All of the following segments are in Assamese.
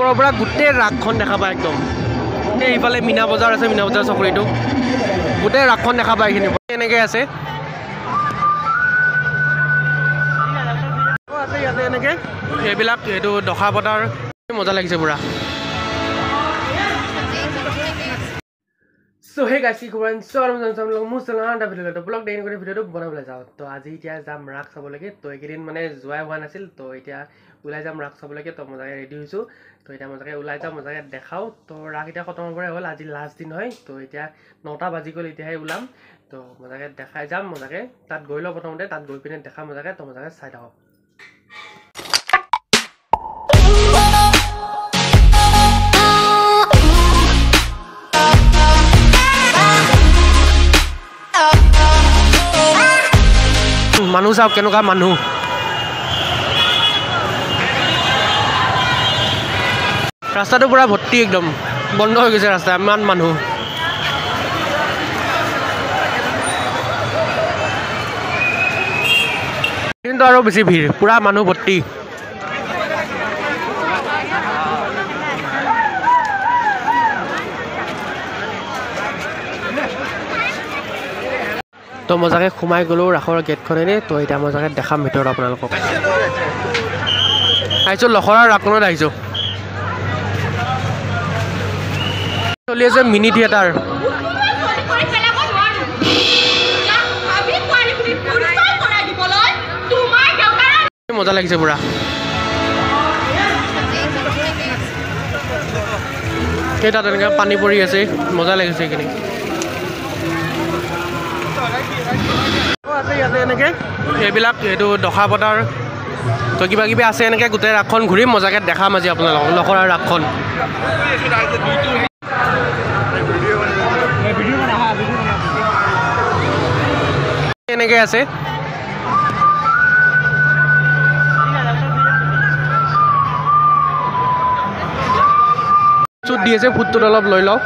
ওপৰৰ পৰা গোটেই ৰাগখন দেখা পায় একদম এইফালে মিনা বজাৰ আছে মিনা বজাৰ চকৰিটো গোটেই ৰাগখন দেখা পায় এইখিনি এনেকৈ আছে ইয়াতে এনেকৈ এইবিলাক এইটো দখা পতাৰ মজা লাগিছে পুৰা So hey guys, কি খবৰ ব্লগ ডেইন কৰি ভিডিঅ'টো বনাবলৈ যাওঁ তো আজি এতিয়া যাম ৰাগ চাবলৈকে তো এইকেইদিন মানে যোৱাই হোৱা নাছিল তো এতিয়া ওলাই যাম ৰাগ চাবলৈকে তো মজাকৈ ৰেডি হৈছোঁ তো এতিয়া মজাকৈ ওলাই যাম মজাকৈ দেখাওঁ তো ৰাগ এতিয়া খতম হ'বৰে হ'ল আজি লাষ্ট দিন হয় তো এতিয়া 9টা বাজি গ'ল এতিয়াহে ওলাম তো মজাকৈ দেখাই যাম মজাকৈ তাত গৈ লওঁ প্ৰথমতে তাত গৈ পিনে দেখাম মজাকৈ তো মজাকৈ চাই থাকক মানুহ চাওক কেনেকুৱা মানুহ ৰাস্তাটো পুৰা ভৰ্তি একদম বন্ধ হৈ গৈছে ৰাস্তা ইমান মানুহ কিন্তু আৰু বেছি ভিৰ পুৰা মানুহ ভৰ্তি তো মজাকৈ সোমাই গ'লোঁ ৰাসৰ গেটখনেৰে তো এতিয়া মজাকৈ দেখাম ভিতৰত আপোনালোকক আহিছোঁ লখৰাৰ ৰাগখনত আহিছোঁ চলি আছে মিনি থিয়েটাৰ মজা লাগিছে পুৰা সেই তাত এনেকৈ পানী পৰি আছে মজা লাগিছে এইখিনি ইয়াতে এনেকৈ এইবিলাক এইটো দখা পতাৰ তো কিবা কিবি আছে এনেকৈ গোটেই ৰাগখন ঘূৰিম মজাকৈ দেখাম আজি আপোনালোকক লখৰাৰ ৰাগখন এনেকৈ আছে চুট দি আছে ফুটটোত অলপ লৈ লওক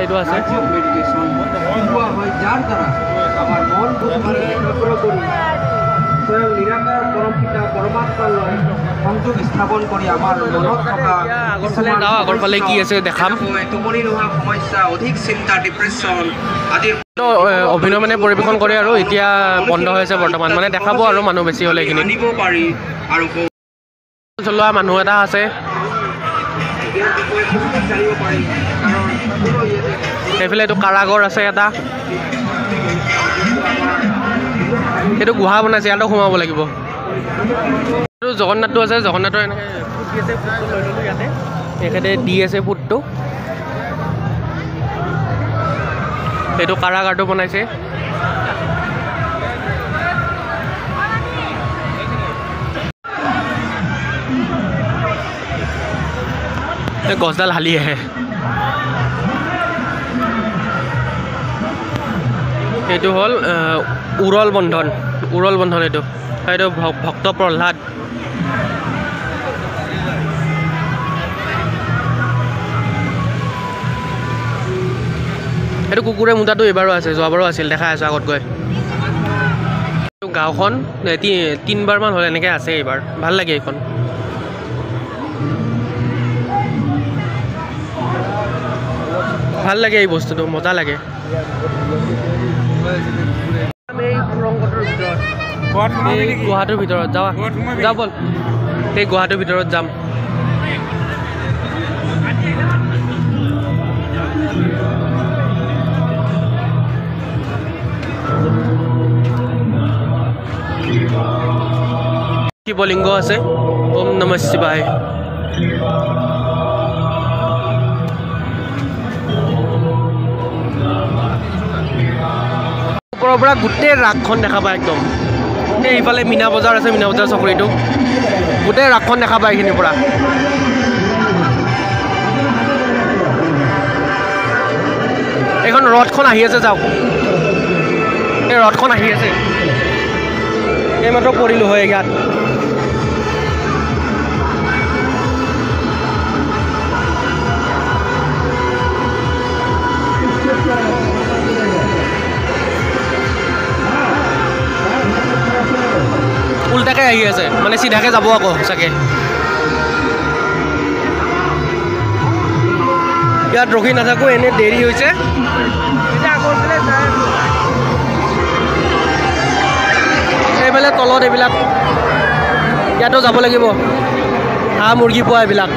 এইটো আছে আগৰফালে কি আছে দেখাম অভিনয় মানে পৰিৱেশন কৰে আৰু এতিয়া বন্ধ হৈ আছে বৰ্তমান মানে দেখাব আৰু মানুহ বেছি হ'লে এইখিনি চলোৱা মানুহ এটা আছে এইফালে এইটো কাৰাগৰ আছে এটা এইটো গুহা বনাইছে ইয়াতো সোমাব লাগিব এইটো জগন্নাথটো আছে জগন্নাথৰ এনেকৈ ফুট দি আছে ফুটটো লৈ ল'লোঁ ইয়াতে এখেতে দি আছে ফুটটো এইটো কাৰাগাৰটো বনাইছে গছডাল হালি আহে এইটো হ'ল উৰল বন্ধন এইটো এইটো ভক্ত প্ৰহ্লাদ এইটো কুকুৰে মুতাটো এইবাৰো আছে যোৱাবাৰো আছিল দেখাই আছোঁ আগত গৈ গাঁওখন 3বাৰমান হ'ল এনেকৈ আছে এইবাৰ ভাল লাগে এইখন ভাল লাগে এই বস্তুটো মজা লাগে গুৱাহাটীৰ ভিতৰত যাওঁ ব'ল এই গুৱাহাটীৰ ভিতৰত যাম শিৱলিংগ আছে ওম নমঃ শিৱায় ওপৰৰ পৰা গোটেই ৰাগখন দেখা পায় একদম এইফালে মিনা বজাৰ আছে মিনা বজাৰ চকৰিটো গোটেই ৰাগখন দেখা পায় এইখিনিৰ পৰা এইখন ৰথখন আহি আছে যাওক এই ৰথখন আহি আছে এইমাত্ৰ পৰিলোঁ হয় ইয়াত আহি আছে মানে চিধাকৈ যাব আকৌ চাগে ইয়াত ৰখি নাথাকোঁ এনেই দেৰি হৈছে এইফালে তলত এইবিলাক ইয়াতো যাব লাগিব হাঁহ মুৰ্গী পোৱা এইবিলাক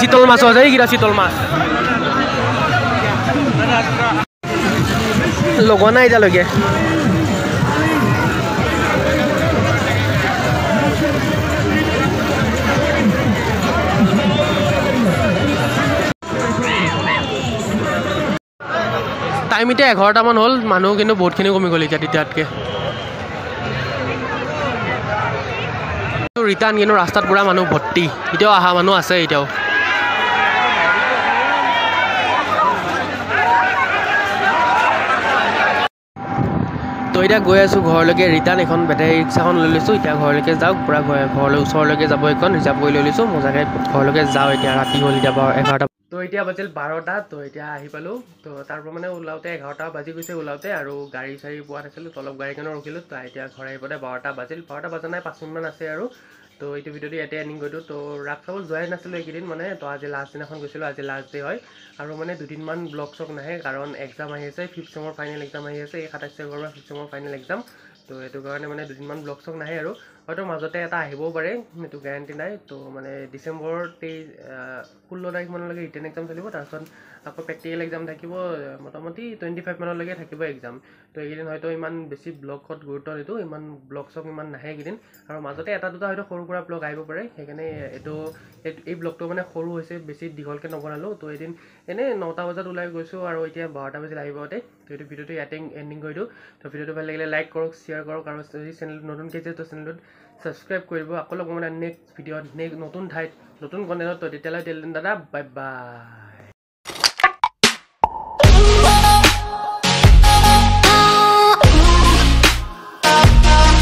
চিতল মাছো আছে এইকেইটা চিতল মাছ লগোৱা নাই এতিয়ালৈকে টাইম এতিয়া 11টামান হ'ল মানুহ কিন্তু বহুতখিনি কমি গ'ল এতিয়া তেতিয়াতকৈ ৰিটাৰ্ণ কিন্তু ৰাস্তাত পুৰা মানুহ ভৰ্তি এতিয়াও অহা মানুহ আছে এতিয়াও তো এতিয়া গৈ আছোঁ ঘৰলৈকে ৰিটাৰ্ণ এখন বেটেৰী ৰিক্সাখন লৈ লৈছোঁ এতিয়া ঘৰলৈকে যাওক পূৰা ঘৰলৈ ওচৰলৈকে যাব এখন ৰিজাৰ্ভ কৰি লৈ লৈছোঁ মজাকৈ ঘৰলৈকে যাওঁ এতিয়া ৰাতি হ'ল এতিয়া 11টা তো এতিয়া বাজিল 12টা তো এতিয়া আহি পালোঁ তো তাৰপৰা মানে ওলাওঁতে 11টা বাজি গৈছে ওলাওঁতে আৰু গাড়ী চাড়ী পোৱা নাছিলোঁ তো অলপ গাড়ীখনো ৰখিলোঁ তো এতিয়া ঘৰ আহি পাওঁতে 12টা বাজিল 12টা বজা নাই 5 মিনিটমান আছে আৰু তো এইটো ভিডিঅ'টো ইয়াতে এণ্ডিং কৰিলোঁ তো ৰাস চাব যোৱাই নাছিলোঁ এইকেইদিন মানে তো আজি লাষ্ট দিনাখন গৈছিলোঁ আজি লাষ্ট ডে হয় আৰু মানে দুদিনমান ব্লগ চগ নাহে কাৰণ এক্সাম আহি আছে 5th চেমৰ ফাইনেল এক্সাম আহি আছে এই 27 তাৰিখৰ পৰা 5th চেমৰ ফাইনেল এক্সাম তো সেইটো কাৰণে মানে দুদিনমান ব্লগ চগ নাহে আৰু হয়তো মাজতে এটা আহিবও পাৰে সেইটো গেৰাণ্টি নাই তো মানে ডিচেম্বৰ 16 তাৰিখমানলৈকে ৰিটেন এক্সাম চলিব তাৰপিছত আকৌ প্ৰেক্টিকেল এক্সাম থাকিব মোটামুটি 25 মানলৈকে থাকিব এক্সাম তো এইকেইদিন হয়তো ইমান বেছি ব্লগত গুৰুত্ব নিদিওঁ ইমান ব্লগ চগ ইমান নাহে এইকেইদিন আৰু মাজতে এটা দুটা হয়তো সৰু সুৰা ব্লগ আহিব পাৰে সেইকাৰণে এই ব্লগটো মানে সৰু হৈছে বেছি দীঘলকৈ নবনালোঁ তো এদিন এনেই 9টা বজাত ওলাই গৈছোঁ আৰু এতিয়া 12টা বাজিত আহি পাওঁতে তো এইটো ভিডিঅ'টো ইয়াতে এণ্ডিং কৰি দিওঁ তো ভিডিঅ'টো ভাল লাগিলে লাইক কৰক শ্বেয়াৰ কৰক আৰু যদি চেনেলটো নতুনকৈ যিহেতু চেনেলটোত ছাবস্ক্ৰাইব কৰিব আকৌ লগ মানে নেক্সট ভিডিঅ'ত নতুন ঠাইত নতুন কণ্টেণ্টত তো তেতিয়ালৈ দাদা বাই বাই